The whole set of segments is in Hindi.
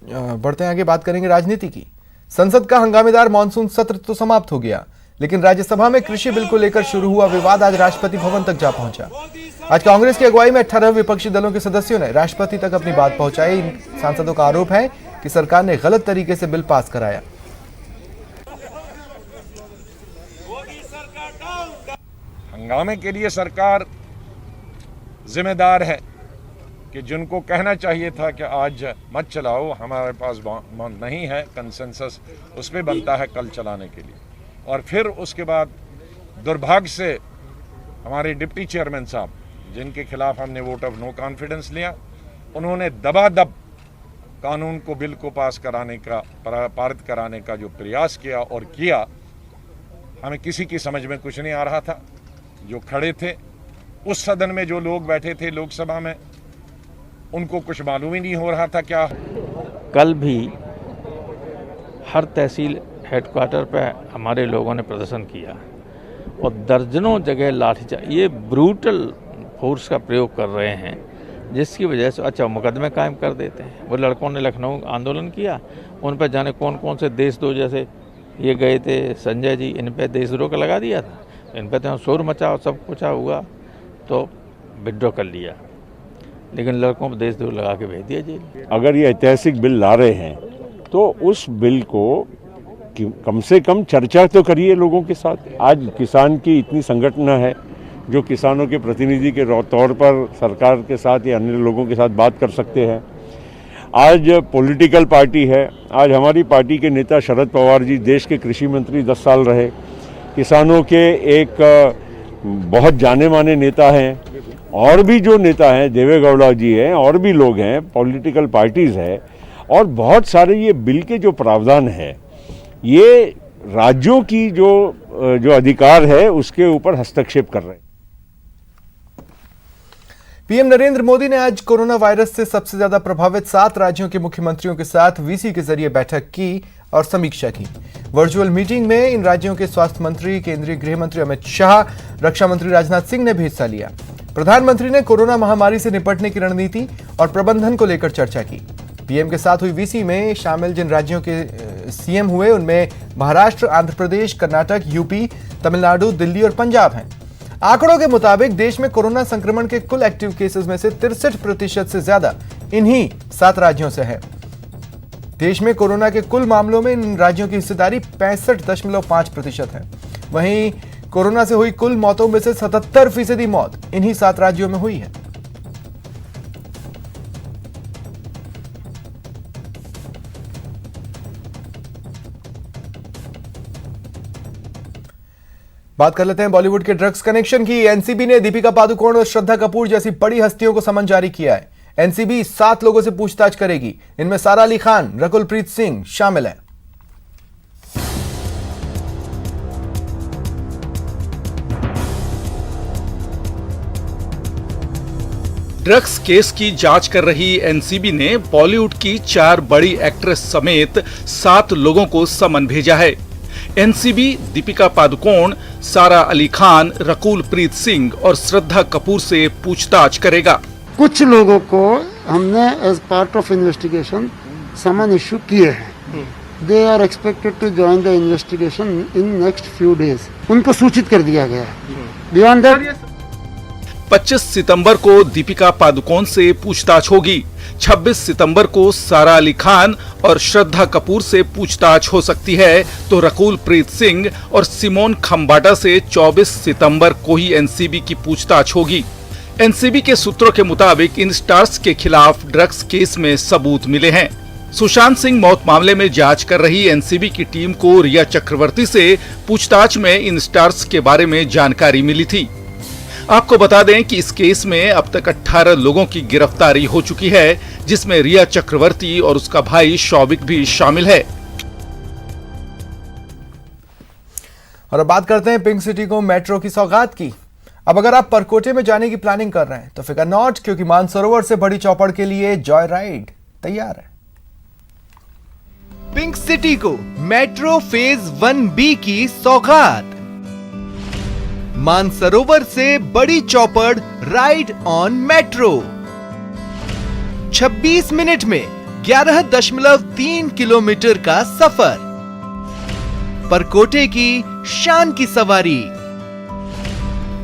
बढ़ते हैं आगे, बात करेंगे राजनीति की। संसद का हंगामेदार मानसून सत्र तो समाप्त हो गया, लेकिन राज्यसभा में कृषि बिल को लेकर शुरू हुआ विवाद आज राष्ट्रपति भवन तक जा पहुंचा। आज कांग्रेस की अगुवाई में 18 विपक्षी दलों के सदस्यों ने राष्ट्रपति तक अपनी बात पहुंचाई। इन सांसदों का आरोप है कि सरकार ने गलत तरीके से बिल पास कराया। हंगामे के लिए सरकार जिम्मेदार है कि जिनको कहना चाहिए था कि आज मत चलाओ, हमारे पास नहीं है कंसेंसस, उस पर बनता है कल चलाने के लिए। और फिर उसके बाद दुर्भाग्य से हमारे डिप्टी चेयरमैन साहब, जिनके खिलाफ हमने वोट ऑफ नो कॉन्फिडेंस लिया, उन्होंने दबादब कानून को, बिल को पास कराने का, पारित कराने का जो प्रयास किया और किया, हमें किसी की समझ में कुछ नहीं आ रहा था। जो खड़े थे उस सदन में, जो लोग बैठे थे लोकसभा में, उनको कुछ मालूम ही नहीं हो रहा था क्या। कल भी हर तहसील हेडक्वार्टर पर हमारे लोगों ने प्रदर्शन किया और दर्जनों जगह लाठीचार्ज, ये ब्रूटल फोर्स का प्रयोग कर रहे हैं, जिसकी वजह से अच्छा मुकदमे कायम कर देते हैं। वो लड़कों ने लखनऊ आंदोलन किया, उन पर जाने कौन कौन से देशद्रोह, जैसे ये गए थे संजय जी, इन पर देशद्रोह का लगा दिया था, इन पर तो शोर मचा और सब कुछ हुआ तो विड्रॉ कर लिया, लेकिन लड़कों को देशद्रोह लगा के भेज दिया जेल। अगर ये ऐतिहासिक बिल ला रहे हैं तो उस बिल को कम से कम चर्चा तो करिए लोगों के साथ। आज किसान की इतनी संगठन है जो किसानों के प्रतिनिधि के तौर पर सरकार के साथ या अन्य लोगों के साथ बात कर सकते हैं। आज पॉलिटिकल पार्टी है, आज हमारी पार्टी के नेता शरद पवार जी देश के कृषि मंत्री 10 साल रहे, किसानों के एक बहुत जाने माने नेता हैं, और भी जो नेता हैं देवेगौड़ा जी हैं, और भी लोग हैं, पॉलिटिकल पार्टीज़ है, और बहुत सारे ये बिल के जो प्रावधान है ये राज्यों की जो अधिकार है उसके ऊपर हस्तक्षेप कर रहे हैं। पीएम नरेंद्र मोदी ने आज कोरोना वायरस से सबसे ज्यादा प्रभावित 7 राज्यों के मुख्यमंत्रियों के साथ वीसी के जरिए बैठक की और समीक्षा की। वर्चुअल मीटिंग में इन राज्यों के स्वास्थ्य मंत्री, केंद्रीय गृह मंत्री अमित शाह, रक्षा मंत्री राजनाथ सिंह ने भी हिस्सा लिया। प्रधानमंत्री ने कोरोना महामारी से निपटने की रणनीति और प्रबंधन को लेकर चर्चा की। पीएम के साथ हुई वीसी में शामिल जिन राज्यों के सीएम हुए उनमें महाराष्ट्र, आंध्र प्रदेश, कर्नाटक, यूपी, तमिलनाडु, दिल्ली और पंजाब हैं। आंकड़ों के मुताबिक देश में कोरोना संक्रमण के कुल एक्टिव केसेस में से 63% से ज्यादा इन्हीं 7 राज्योों से है। देश में कोरोना के कुल मामलों में इन राज्यों की हिस्सेदारी 65.5% है। वहीं कोरोना से हुई कुल मौतों में से 77% मौत इन्हीं 7 राज्यों में हुई है। बात कर लेते हैं बॉलीवुड के ड्रग्स कनेक्शन की। एनसीबी ने दीपिका पादुकोण और श्रद्धा कपूर जैसी बड़ी हस्तियों को समन जारी किया है। एनसीबी 7 लोगों से पूछताछ करेगी, इनमें सारा अली खान, रकुल प्रीत सिंह शामिल हैं। ड्रग्स केस की जांच कर रही एनसीबी ने बॉलीवुड की 4 बड़ी एक्ट्रेस समेत 7 लोगों को समन भेजा है। एनसीबी दीपिका पादुकोण, सारा अली खान, रकुल प्रीत सिंह और श्रद्धा कपूर से पूछताछ करेगा। कुछ लोगों को हमने as part of investigation summon issue किए हैं। They are expected to join the investigation in next few days. उनको सूचित कर दिया गया है। बियॉन्ड दैट 25 सितंबर को दीपिका पादुकोण से पूछताछ होगी। 26 सितंबर को सारा अली खान और श्रद्धा कपूर से पूछताछ हो सकती है, तो रकुल प्रीत सिंह और सिमोन खंबाटा से 24 सितंबर को ही एनसीबी की पूछताछ होगी। एनसीबी के सूत्रों के मुताबिक इन स्टार्स के खिलाफ ड्रग्स केस में सबूत मिले हैं। सुशांत सिंह मौत मामले में जांच कर रही एनसीबी की टीम को रिया चक्रवर्ती से पूछताछ में इन स्टार्स के बारे में जानकारी मिली थी। आपको बता दें कि इस केस में अब तक 18 लोगों की गिरफ्तारी हो चुकी है, जिसमें रिया चक्रवर्ती और उसका भाई शौविक भी शामिल है। और अब बात करते हैं पिंक सिटी को मेट्रो की सौगात की। अब अगर आप परकोटे में जाने की प्लानिंग कर रहे हैं तो फिकर नॉट, क्योंकि मानसरोवर से बड़ी चौपड़ के लिए जॉय राइड तैयार है। पिंक सिटी को मेट्रो फेज 1B की सौगात। मानसरोवर से बड़ी चौपड़ राइड ऑन मेट्रो। 26 मिनट में 11.3 किलोमीटर का सफर, परकोटे की शान की सवारी।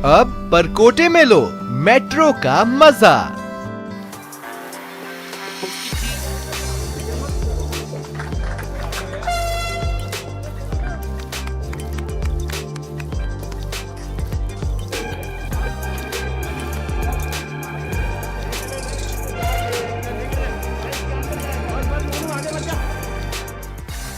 अब परकोटे में लो मेट्रो का मजा।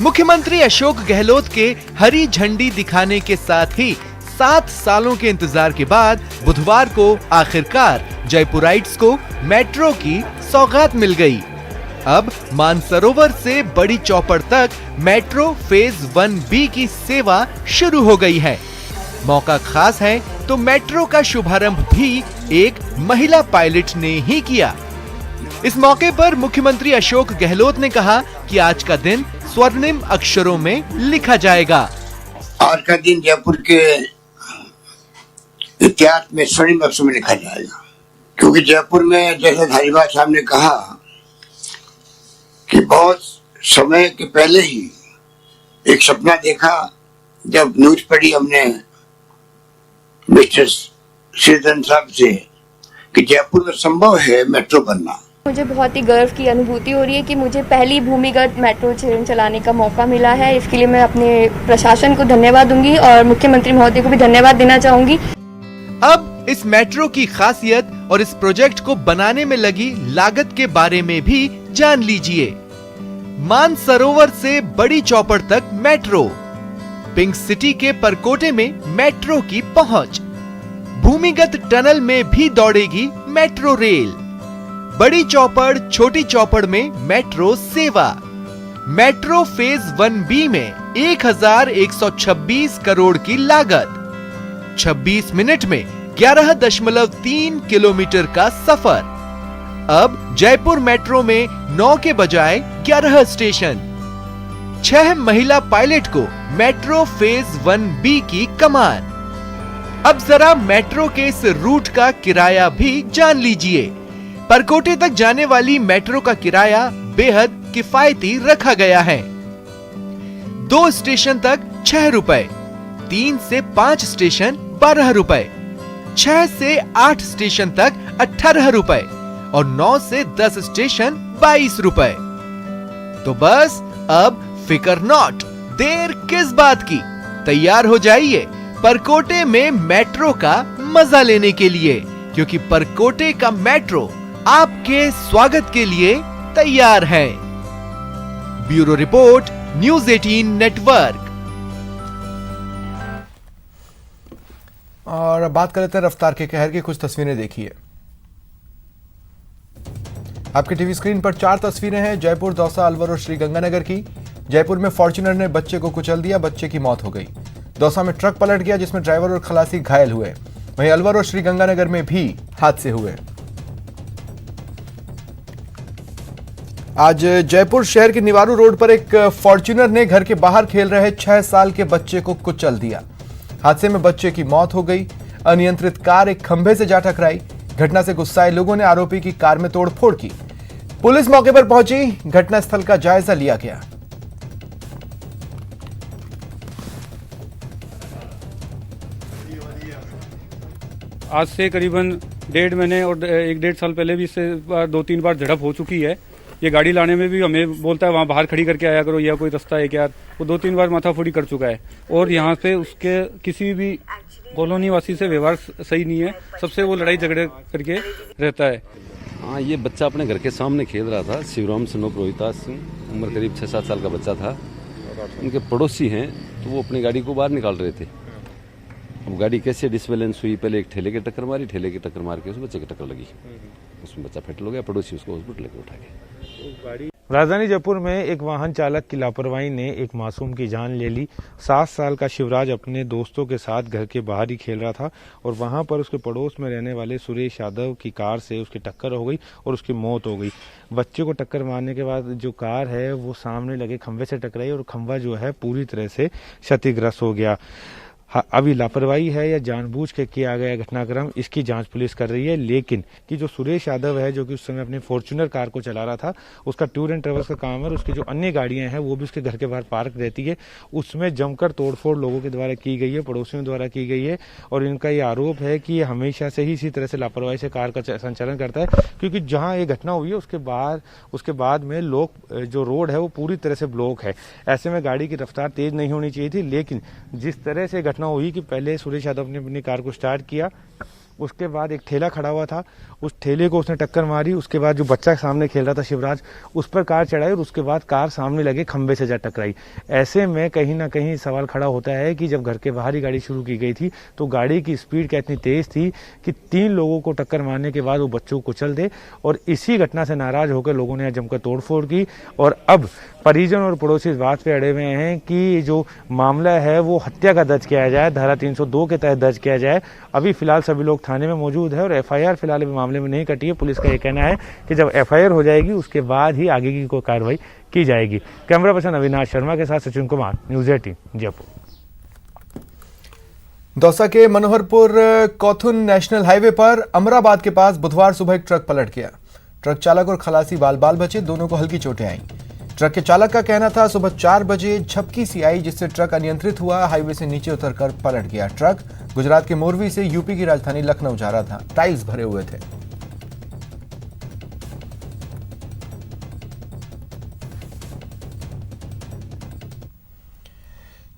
मुख्यमंत्री अशोक गहलोत के हरी झंडी दिखाने के साथ ही 7 सालों के इंतजार के बाद बुधवार को आखिरकार जयपुराइट्स को मेट्रो की सौगात मिल गई। अब मानसरोवर से बड़ी चौपड़ तक मेट्रो फेज 1B की सेवा शुरू हो गई है। मौका खास है तो मेट्रो का शुभारंभ भी एक महिला पायलट ने ही किया। इस मौके पर मुख्यमंत्री अशोक गहलोत ने कहा कि आज का दिन स्वर्णिम अक्षरों में लिखा जाएगा। आज का दिन जयपुर के इतिहास में स्वर्णिम अक्षरों में लिखा जाएगा, क्योंकि जयपुर में जैसे धारीवाल साहब ने कहा कि बहुत समय के पहले ही एक सपना देखा। जब न्यूज पढ़ी हमने मिस्टर श्रीधरन साहब से कि जयपुर में संभव है मेट्रो बनना, मुझे बहुत ही गर्व की अनुभूति हो रही है कि मुझे पहली भूमिगत मेट्रो ट्रेन चलाने का मौका मिला है। इसके लिए मैं अपने प्रशासन को धन्यवाद दूंगी और मुख्यमंत्री महोदय को भी धन्यवाद देना चाहूंगी। अब इस मेट्रो की खासियत और इस प्रोजेक्ट को बनाने में लगी लागत के बारे में भी जान लीजिए। मानसरोवर से बड़ी चौपड़ तक मेट्रो, पिंक सिटी के परकोटे में मेट्रो की पहुंच, भूमिगत टनल में भी दौड़ेगी मेट्रो रेल, बड़ी चौपड़ छोटी चौपड़ में मेट्रो सेवा। मेट्रो फेज 1B में 1126 करोड़ की लागत, 26 मिनट में 11.3 किलोमीटर का सफर। अब जयपुर मेट्रो में 9 के बजाय 11 स्टेशन, 6 महिला पायलट को मेट्रो फेज 1B की कमान। अब जरा मेट्रो के इस रूट का किराया भी जान लीजिए। परकोटे तक जाने वाली मेट्रो का किराया बेहद किफायती रखा गया है। 2 स्टेशन तक 6 रुपए, 3 से 5 स्टेशन 12 रुपए, 6 से 8 स्टेशन तक 18 रुपए और 9 से 10 स्टेशन 22 रुपए। तो बस अब फिकर नॉट, देर किस बात की, तैयार हो जाइए परकोटे में मेट्रो का मजा लेने के लिए, क्योंकि परकोटे का मेट्रो आपके स्वागत के लिए तैयार है। Bureau report, news 18 network. और अब बात कर लेते हैं रफ्तार के कहर की कुछ तस्वीरें देखिए। आपके टीवी स्क्रीन पर 4 तस्वीरें हैं जयपुर, दौसा, अलवर और श्रीगंगानगर की। जयपुर में फॉर्च्यूनर ने बच्चे को कुचल दिया, बच्चे की मौत हो गई। दौसा में ट्रक पलट गया जिसमें ड्राइवर और खलासी घायल हुए। वहीं अलवर और श्रीगंगानगर में भी हादसे हुए। आज जयपुर शहर के निवारू रोड पर एक फॉर्च्यूनर ने घर के बाहर खेल रहे 6 साल के बच्चे को कुचल दिया। हादसे में बच्चे की मौत हो गई। अनियंत्रित कार एक खंभे से जा टकराई। घटना से गुस्साए लोगों ने आरोपी की कार में तोड़फोड़ की। पुलिस मौके पर पहुंची, घटनास्थल का जायजा लिया गया। आज से करीबन 1.5 महीने और 1-1.5 साल पहले भी इससे 2-3 बार झड़प हो चुकी है। ये गाड़ी लाने में भी हमें बोलता है वहाँ बाहर खड़ी करके आया करो, या कोई रास्ता है क्या। वो 2-3 बार माथाफोड़ी कर चुका है और यहाँ पे उसके किसी भी कॉलोनी वासी से व्यवहार सही नहीं है। सबसे वो लड़ाई झगड़े करके रहता है। हाँ, ये बच्चा अपने घर के सामने खेल रहा था। शिवराम सिन्हा रोहिता सिंह, उम्र करीब 6-7 साल का बच्चा था। उनके पड़ोसी हैं तो वो अपनी गाड़ी को बाहर निकाल रहे थे। अब गाड़ी कैसे डिसबैलेंस हुई, पहले एक ठेले की टक्कर मारी, ठेले की टक्कर मार के उस बच्चे की टक्कर लगी, उसमें बच्चा फेंटल हो गया। पड़ोसी उसको हॉस्पिटल लेकर उठा गया। राजधानी जयपुर में एक वाहन चालक की लापरवाही ने एक मासूम की जान ले ली। 7 साल का शिवराज अपने दोस्तों के साथ घर के बाहर ही खेल रहा था और वहां पर उसके पड़ोस में रहने वाले सुरेश यादव की कार से उसकी टक्कर हो गई और उसकी मौत हो गई। बच्चे को टक्कर मारने के बाद जो कार है वो सामने लगे खंभे से टकराई और खंभा जो है पूरी तरह से क्षतिग्रस्त हो गया। अभी लापरवाही है या जानबूझ के किया गया घटनाक्रम, इसकी जांच पुलिस कर रही है। लेकिन कि जो सुरेश यादव है, जो कि उस समय अपनी फॉर्च्यूनर कार को चला रहा था, उसका टूर एंड ट्रेवल्स का काम है, उसकी जो अन्य गाड़ियां हैं वो भी उसके घर के बाहर पार्क रहती है, उसमें जमकर तोड़फोड़ लोगों के द्वारा की गई है, पड़ोसियों द्वारा की गई है। और इनका ये आरोप है कि ये हमेशा से ही इसी तरह से लापरवाही से कार का संचालन करता है, क्योंकि जहां ये घटना हुई है उसके बाद में जो रोड है वो पूरी तरह से ब्लॉक है। ऐसे में गाड़ी की रफ्तार तेज नहीं होनी चाहिए थी। लेकिन जिस तरह से घटना हुई कि पहले सुरेश यादव ने अपनी कार को स्टार्ट किया, उसके बाद एक ठेला खड़ा हुआ था, उस ठेले को उसने टक्कर मारी। उसके बाद जो बच्चा सामने खेल रहा था शिवराज, उस पर कार चढ़ाई और उसके बाद कार सामने लगे खंबे से जा टकराई। ऐसे में कहीं ना कहीं सवाल खड़ा होता है कि जब घर के बाहर ही गाड़ी शुरू की गई थी तो गाड़ी की स्पीड क्या इतनी तेज थी कि 3 लोगों को टक्कर मारने के बाद वो बच्चों को कुचल दे। और इसी घटना से नाराज होकर लोगों ने जमकर तोड़फोड़ की। और अब परिजन और पड़ोसी इस बात पे अड़े हुए हैं कि जो मामला है वो हत्या का दर्ज किया जाए, धारा 302 के तहत दर्ज किया जाए। अभी फिलहाल सभी लोग थाने में मौजूद है और एफआईआर फिलहाल अभी मामले में नहीं कटी है। पुलिस का ये कहना है कि जब एफआईआर हो जाएगी उसके बाद ही आगे की कोई कार्रवाई की जाएगी। कैमरा पर्सन अविनाश शर्मा के साथ सचिन कुमार, न्यूज़ 18 जयपुर। दौसा के मनोहरपुर कौथुन नेशनल हाईवे पर अमराबाद के पास बुधवार सुबह एक ट्रक पलट गया। ट्रक चालक और खलासी बाल बाल बचे, दोनों को हल्की चोटें आईं। ट्रक के चालक का कहना था सुबह 4 बजे झपकी सी आई, जिससे ट्रक अनियंत्रित हुआ, हाईवे से नीचे उतरकर पलट गया। ट्रक गुजरात के मोरवी से यूपी की राजधानी लखनऊ जा रहा था, टाइल्स भरे हुए थे।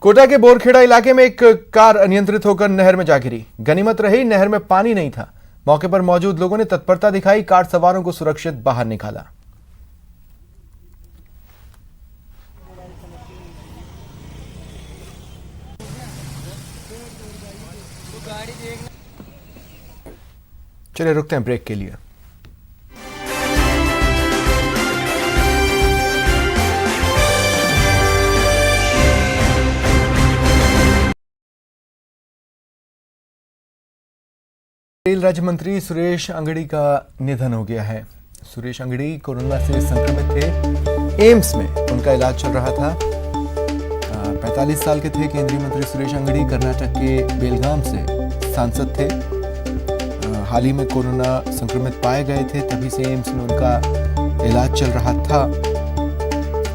कोटा के बोरखेड़ा इलाके में एक कार अनियंत्रित होकर नहर में जा गिरी। गनीमत रही नहर में पानी नहीं था। मौके पर मौजूद लोगों ने तत्परता दिखाई, कार सवारों को सुरक्षित बाहर निकाला। चलिए रुकते हैं ब्रेक के लिए। रेल राज्य मंत्री सुरेश अंगड़ी का निधन हो गया है। सुरेश अंगड़ी कोरोना से संक्रमित थे, एम्स में उनका इलाज चल रहा था। 45 साल के थे केंद्रीय मंत्री सुरेश अंगड़ी, कर्नाटक के बेलगाम से सांसद थे। हाल ही में कोरोना संक्रमित पाए गए थे, तभी से एम्स में उनका इलाज चल रहा था।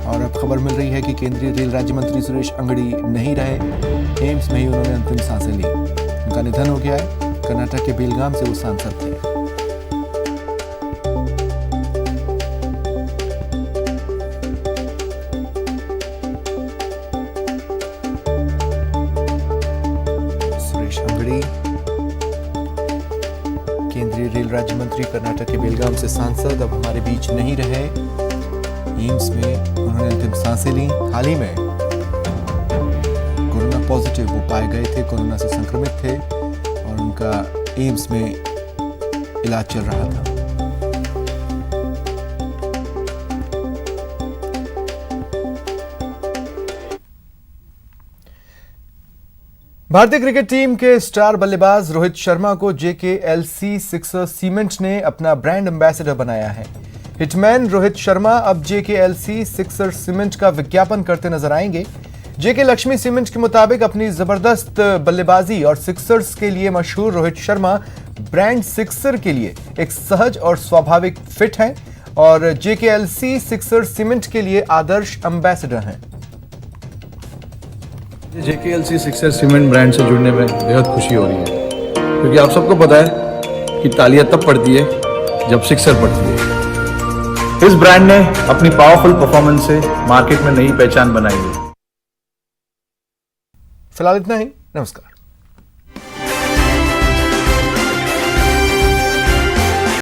और अब खबर मिल रही है कि केंद्रीय रेल राज्य मंत्री सुरेश अंगड़ी नहीं रहे, एम्स में ही उन्होंने अंतिम सांसें ली। उनका निधन हो गया है। कर्नाटक के बेलगाम से वो सांसद थे। सुरेश अंगड़ी केंद्रीय रेल राज्य मंत्री, कर्नाटक के बेलगाम से सांसद, अब हमारे बीच नहीं रहे। एम्स में उन्होंने अंतिम सांसें ली। हाल ही में कोरोना पॉजिटिव वो पाए गए थे, कोरोना से संक्रमित थे और उनका एम्स में इलाज चल रहा था। भारतीय क्रिकेट टीम के स्टार बल्लेबाज रोहित शर्मा को JKLC सिक्सर सीमेंट ने अपना ब्रांड एम्बेसडर बनाया है। हिटमैन रोहित शर्मा अब JKLC सिक्सर सीमेंट का विज्ञापन करते नजर आएंगे। JK लक्ष्मी सीमेंट के मुताबिक अपनी जबरदस्त बल्लेबाजी और सिक्सर्स के लिए मशहूर रोहित शर्मा ब्रांड सिक्सर के लिए एक सहज और स्वाभाविक फिट हैं और JKLC सिक्सर सीमेंट के लिए आदर्श एम्बेसडर हैं। JKLC सिक्सर सीमेंट ब्रांड से जुड़ने में बेहद खुशी हो रही है, क्योंकि आप सबको पता है कि तालियां तब पड़ती है जब सिक्सर पड़ती है। इस ब्रांड ने अपनी पावरफुल परफॉर्मेंस से मार्केट में नई पहचान बनाई है। फिलहाल इतना ही, नमस्कार।